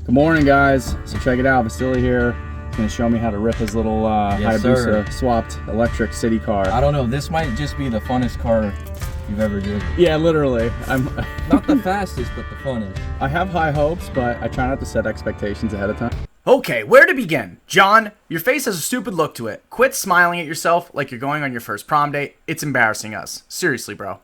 Good morning, guys. So check it out, Vasily here. He's gonna show me how to rip his little Hayabusa swapped electric city car. I don't know, this might just be the funnest car you've ever driven. Yeah, literally. I'm not the fastest, but the funnest. I have high hopes, but I try not to set expectations ahead of time. Okay, where to begin? John, your face has a stupid look to it. Quit smiling at yourself like you're going on your first prom date. It's embarrassing us. Seriously, bro.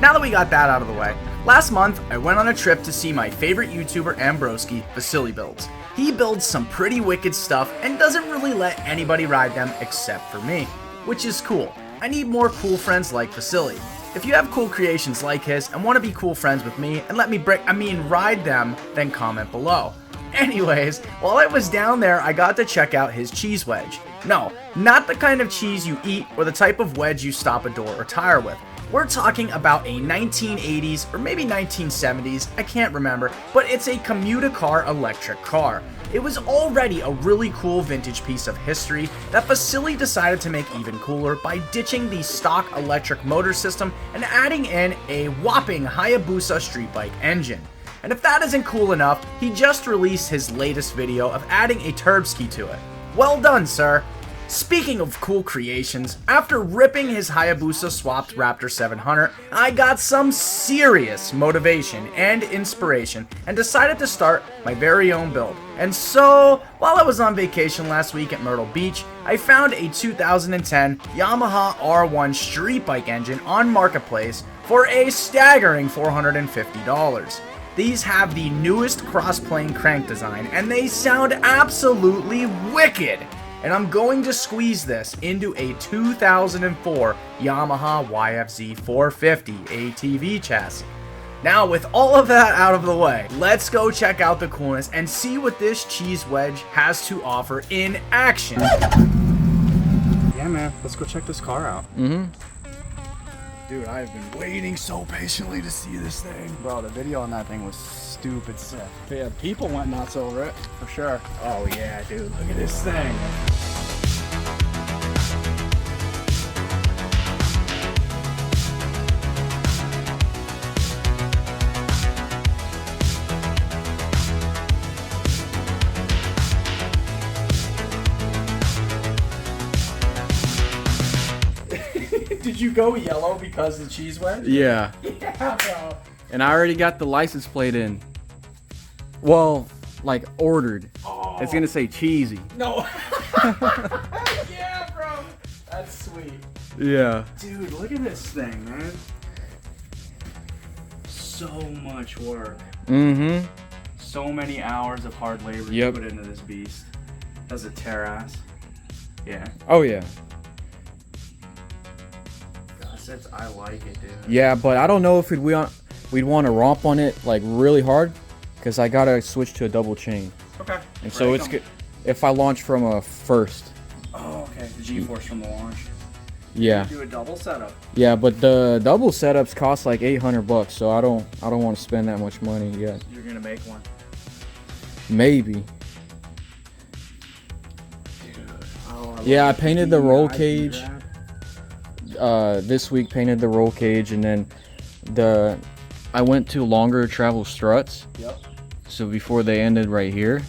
Now that we got that out of the way, last month I went on a trip to see my favorite YouTuber and broski, Vasily builds. He builds some pretty wicked stuff and doesn't really let anybody ride them except for me, which is cool. I need more cool friends like Vasily. If you have cool creations like his and want to be cool friends with me and let me ride them, then comment below. Anyways, while I was down there, I got to check out his cheese wedge. No, not the kind of cheese you eat or the type of wedge you stop a door or tire with. We're talking about a 1980s or maybe 1970s, I can't remember, but it's a commuter-car electric car. It was already a really cool vintage piece of history that Vasily decided to make even cooler by ditching the stock electric motor system and adding in a whopping Hayabusa street bike engine. And if that isn't cool enough, he just released his latest video of adding a turbski to it. Well done, sir. Speaking of cool creations, after ripping his Hayabusa swapped Raptor 700, I got some serious motivation and inspiration and decided to start my very own build. And so, while I was on vacation last week at Myrtle Beach, I found a 2010 Yamaha R1 street bike engine on Marketplace for a staggering $450. These have the newest cross-plane crank design and they sound absolutely wicked. And I'm going to squeeze this into a 2004 Yamaha YFZ 450 ATV chassis. Now, with all of that out of the way, let's go check out the coolness and see what this cheese wedge has to offer in action. Yeah, man, let's go check this car out. Dude, I've been waiting so patiently to see this thing. Bro, the video on that thing was stupid sick. But yeah, people went nuts over it, for sure. Oh yeah, dude, look at this thing. Did you go yellow because of the cheese wedge? Yeah. Yeah, bro. And I already got the license plate in. Well, like ordered. Oh. It's gonna say cheesy. No. Yeah, bro. That's sweet. Yeah. Dude, look at this thing, man. So much work. So many hours of hard labor you put into this beast. Does it tear ass? Yeah. Oh yeah. I like it, dude. Yeah, but I don't know if we'd want to romp on it like really hard, because I gotta switch to a double chain. Okay. And so it's good if I launch from a first. Oh, okay. The G-force from the launch. Yeah. Do a double setup. Yeah, but the double setups cost like $800, so I don't want to spend that much money yet. You're gonna make one. Maybe. Dude. Oh, Yeah, I painted the roll cage. This week painted the roll cage, and then I went to longer travel struts. Yep. So before they ended right here.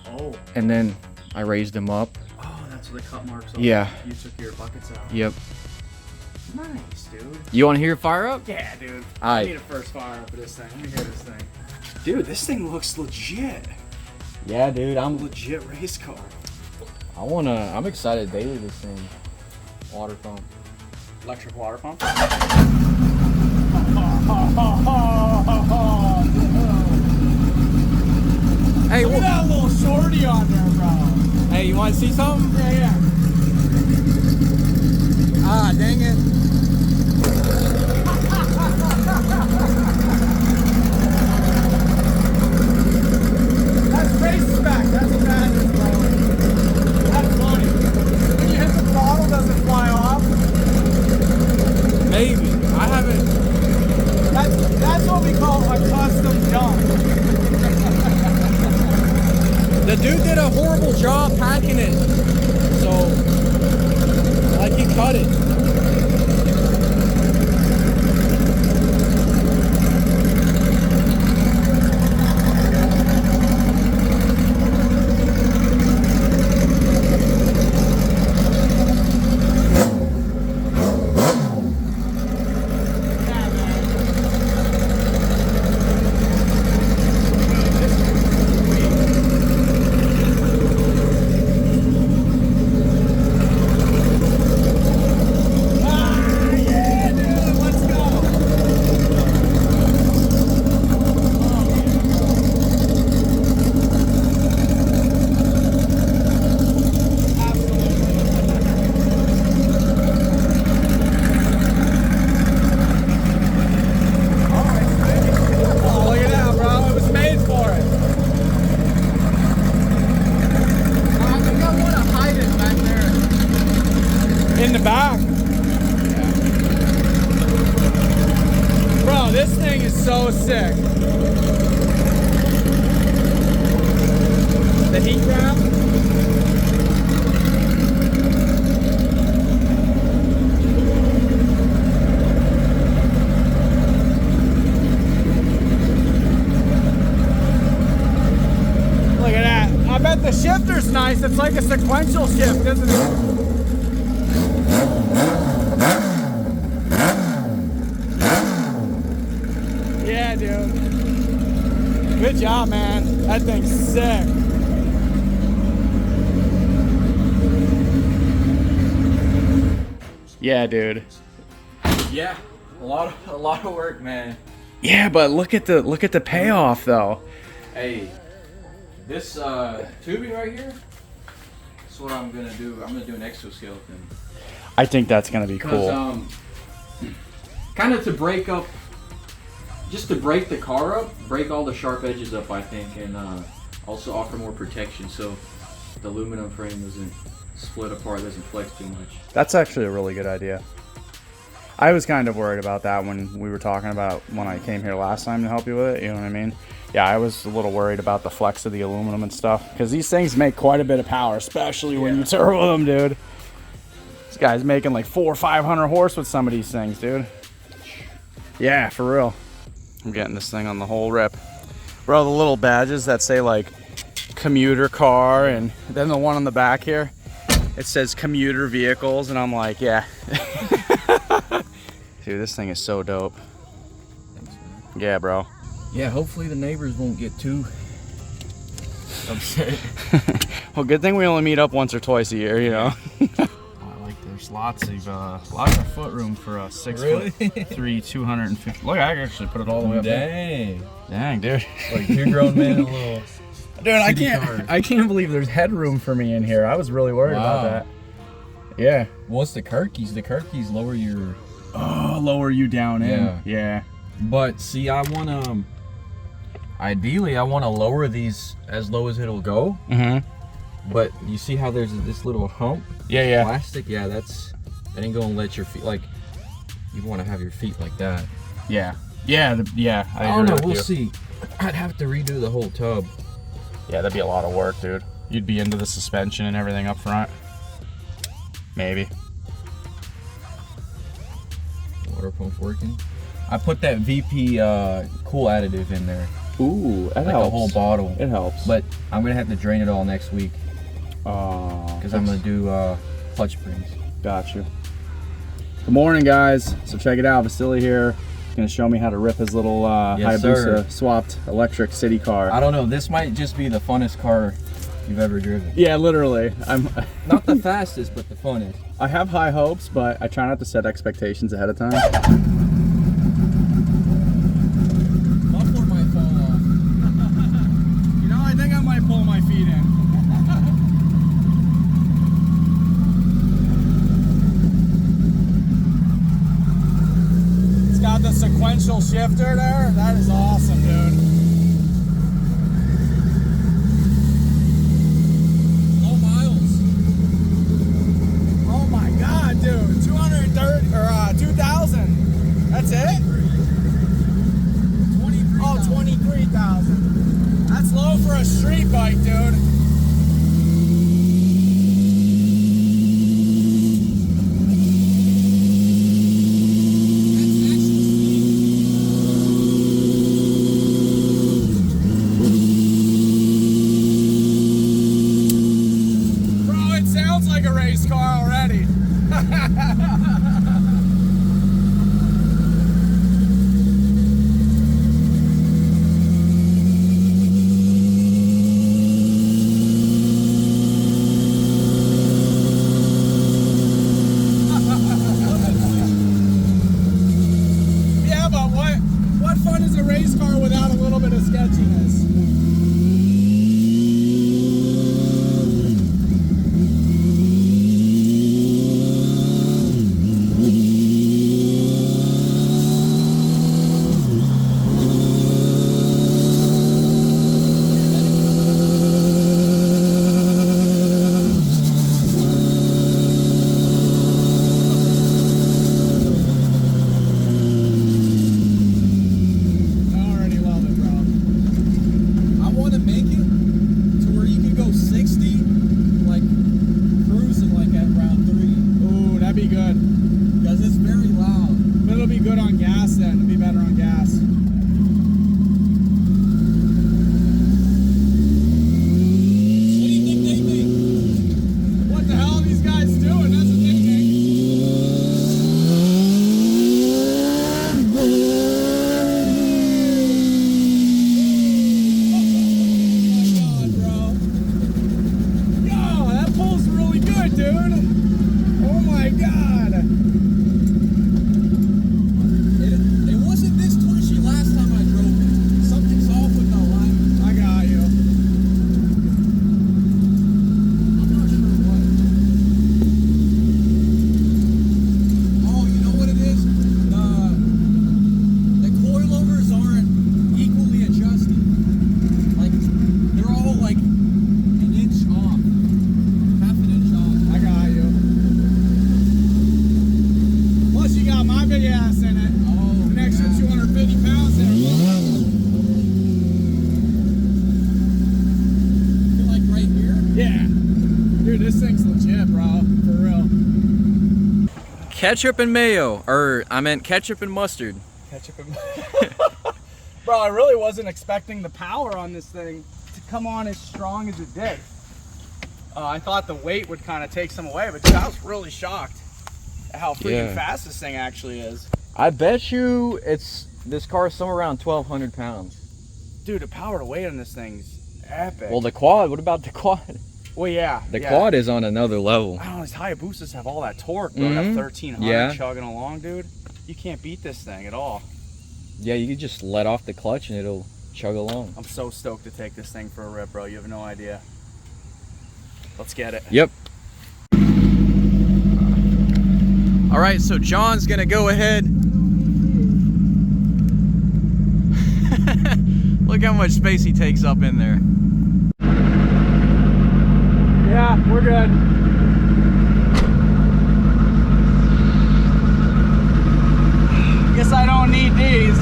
Oh. And then I raised them up. Oh, that's where the cut marks are. Yeah. You took your buckets out. Yep. Nice, dude. You want to hear it fire up? Yeah, dude. I need a first fire up of this thing. Let me hear this thing. Dude, this thing looks legit. Yeah, dude. I'm Legit race car. I'm excited daily this thing. Water pump. Electric water pump? Hey, look at that little shorty on there, bro. Hey, you want to see something? Yeah. Ah, dang it. That's race spec. That's a madness, bro. That's funny. When you hit the throttle, does it fly off? Maybe. I haven't. That's what we call a custom jump. The dude did a horrible job packing it. So, like, he cut it. heat wrap. Look at that. I bet the shifter's nice. It's like a sequential shift, isn't it? Yeah, dude. Good job, man. That thing's sick. Yeah, dude. Yeah, a lot of work, man. Yeah, but look at the payoff though. Hey, this tubing right here. That's what I'm gonna do. I'm gonna do an exoskeleton. I think that's gonna be cool. Kind of to break up. Just to break the car up, break all the sharp edges up, I think, and also offer more protection so the aluminum frame doesn't split apart, doesn't flex too much. That's actually a really good idea. I was kind of worried about that when we were talking about when I came here last time to help you with it, you know what I mean? Yeah, I was a little worried about the flex of the aluminum and stuff, because these things make quite a bit of power, especially when you turbo them, dude. This guy's making like 400 or 500 horse with some of these things, dude. Yeah, for real. I'm getting this thing on the whole rip. Bro, the little badges that say like commuter car, and then the one on the back here, it says commuter vehicles, and I'm like, yeah. Dude, this thing is so dope. Thanks, man. Yeah, bro. Yeah, hopefully the neighbors won't get too upset. Well, good thing we only meet up once or twice a year, you know? I like there's lots of foot room for a 6'3", 250. Look, I actually put it all the way up there. Dang, dude. Like 2 grown men, a little. Dude, I can't believe there's headroom for me in here. I was really worried about that. Yeah. Well, it's the Kirkies. The Kirkies lower your. Oh, lower you down in. Yeah. But see, I want ideally, I want to lower these as low as it'll go. Mm-hmm. But you see how there's this little hump? Yeah. Plastic? Yeah, that ain't gonna let your feet, like, you want to have your feet like that. Yeah. I don't know, we'll see. I'd have to redo the whole tub. Yeah, that'd be a lot of work, dude. You'd be into the suspension and everything up front. Maybe. Water pump working. I put that VP cool additive in there. Ooh, that like helps. A whole bottle. It helps. But I'm gonna have to drain it all next week. Because I'm gonna do clutch springs. Got you. Good morning, guys. So check it out. Vasily here. He's gonna show me how to rip his little Hayabusa swapped electric city car. I don't know. This might just be the funnest car you've ever driven. Yeah, literally. I'm not the fastest, but the funnest. I have high hopes, but I try not to set expectations ahead of time. Muffler might fall off. You know, I think I might pull my feet in. It's got the sequential shifter there. That is awesome, dude. Low miles. Oh my god, dude. 230 or 2,000. That's it? 23,000. Oh, 23,000. That's low for a street bike, dude. Like a race car already. Yeah, but what fun is a race car without a little bit of sketchiness? ketchup and mayo, or I meant ketchup and mustard. Ketchup and bro, I really wasn't expecting the power on this thing to come on as strong as it did. I thought the weight would kind of take some away, but dude, I was really shocked at how freaking fast this thing actually is. I bet you this car is somewhere around 1,200 pounds. Dude, the power to weight on this thing's epic. Well, the quad, what about the quad? Well, yeah. The quad is on another level. I don't know, these Hayabusas have all that torque, bro. That 1,300 chugging along, dude. You can't beat this thing at all. Yeah, you can just let off the clutch and it'll chug along. I'm so stoked to take this thing for a rip, bro. You have no idea. Let's get it. Yep. All right, so John's gonna go ahead. Look how much space he takes up in there. Yeah, we're good. Guess I don't need these.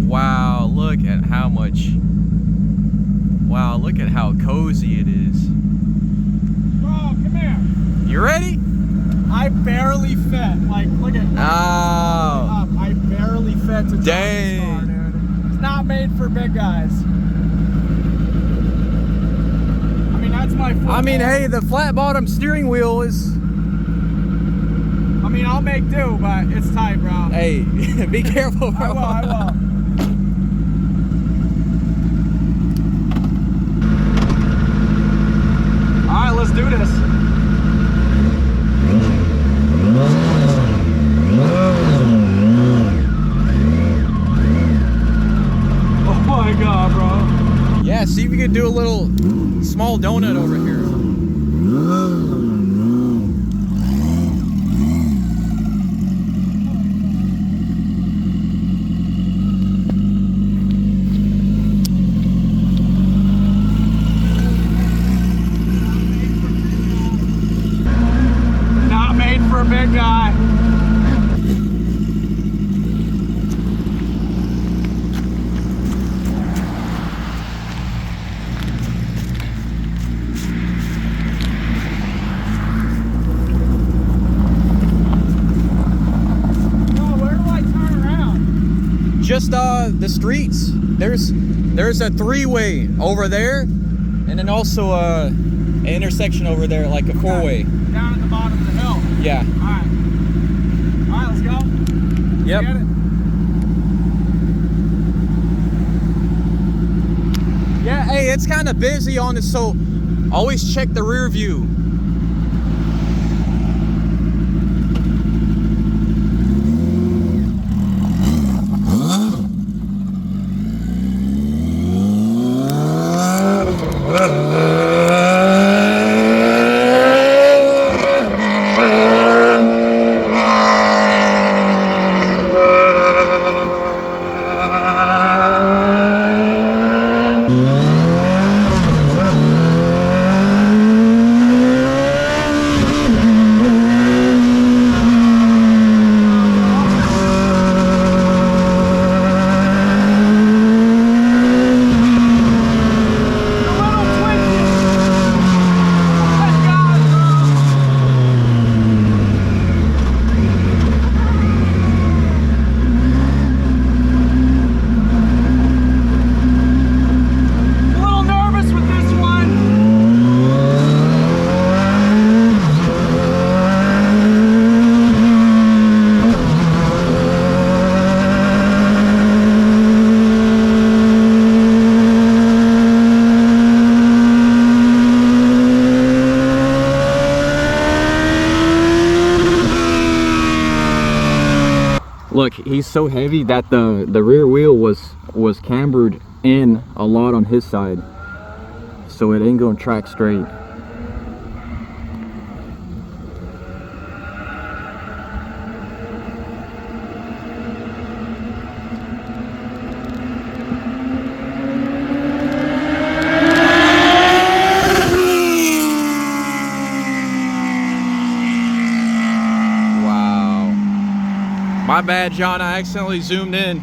Wow, look at how much. Wow, look at how cozy it is. Bro, come here. You ready? I barely fit. Like, look at. Oh. I barely fit to drive this car, dude. It's not made for big guys. I mean, that's my fault. I mean, hey, the flat bottom steering wheel is. I mean, I'll make do, but it's tight, bro. Hey, be careful, bro. I will. All right, let's do this. Oh my God, bro. Yeah, see if you could do a little small donut over here. Not made for a big guy. Just the streets. There's a three-way over there, and then also an intersection over there, like a four-way. Down at the bottom of the hill. Yeah. All right, let's go. Yep. Let's get it. Yeah. Hey, it's kind of busy on it, so always check the rear view. Look, he's so heavy that the rear wheel was cambered in a lot on his side, so it ain't gonna track straight. My bad, John, I accidentally zoomed in.